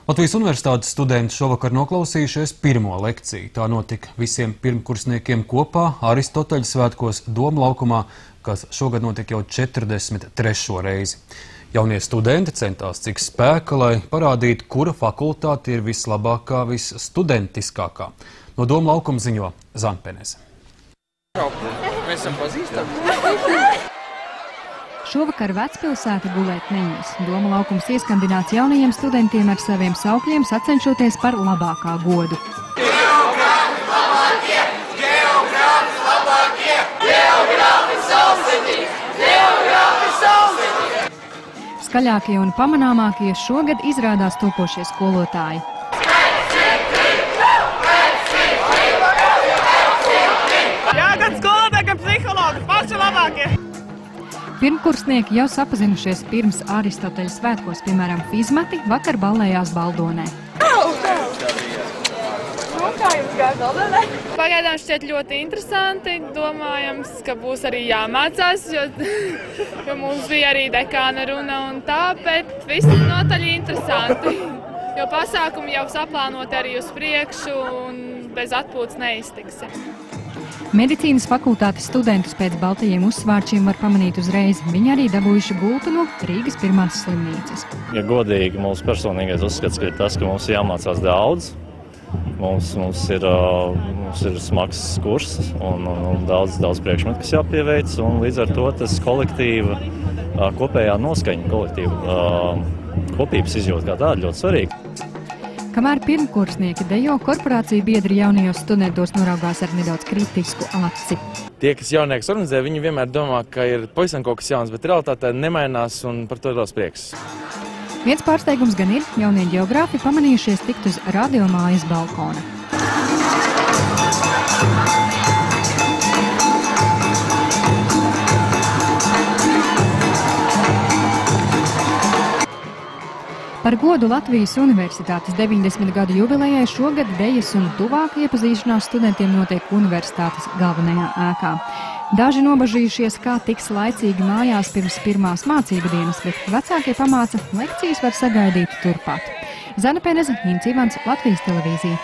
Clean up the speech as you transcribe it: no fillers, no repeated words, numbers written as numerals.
Latvijas Universitātes studenti šovakar noklausījušies pirmo lekciju. Tā notika visiem pirmkursniekiem kopā Aristoteļa svētkos Doma laukumā, kas šogad notika jau 43. reizi. Jaunie studenti centās cik spēka, lai parādītu, kura fakultāte ir vislabākā, visstudentiskākā. No Doma laukuma ziņo Zanpenese. Mēs esam pazīstami. Šovakar Vecpilsēta gulēt neņems. Doma laukums ieskandināts jaunajiem studentiem ar saviem saukļiem, sacenšoties par labākā godu. Geogrāfi labākie! Geogrāfi labākie! Geogrāfi saulsiņi! Geogrāfi saulsiņi! Skaļākie un pamanāmākie šogad izrādās topošie skolotāji. Jā, gan skolotāji, gan psihologi, paši labākie! Pirmkursnieki jau sapazinušies pirms Aristoteļa svētkos, piemēram, fizmati vakar ballējās Baldonē. Pagaidām šķiet ļoti interesanti. Domājams, ka būs arī jāmācās, jo mums bija arī dekāna runa un tā, bet viss ir notaļ interesanti. Jo pasākumi jau saplānoti arī uz priekšu un bez atpūtas neiztiksim. Medicīnas fakultātes studentus pēc baltajiem uzsvārčiem var pamanīt uzreiz. Viņi arī dabūjuši gultu no Rīgas pirmās slimnīcas. Ja godīgi, mūsu personīgais uzskats ir tas, ka mums jāmācās daudz. Mums ir smags kurs un daudz priekšmetu, kas jāpieveic. Un līdz ar to tas kolektīva, kopējā noskaņa kolektīva, kopības izjūta kā tāda ļoti svarīga. Kamēr pirmkursnieki dejo, korporācija biedri jaunajos studentos noraugās ar nedaudz kritisku aci. Tie, kas jaunieks organizē, viņi vienmēr domā, ka ir pavisam kaut kas jauns, bet realitātē nemainās un par to ir liels prieks. Viens pārsteigums gan ir, jaunie geogrāfi pamanījušies tikt uz radiomājas balkona. Par godu Latvijas Universitātes 90 gadu jubilejai šogad dejas un tuvāk iepazīšanās studentiem notiek universitātes galvenajā ēkā. Daži nobažījušies, kā tiks laicīgi mājās pirms pirmās mācību dienas, bet vecākie pamāca, lekcijas var sagaidīt turpat. Zanpenese, Ints Ivans, Latvijas televīzija.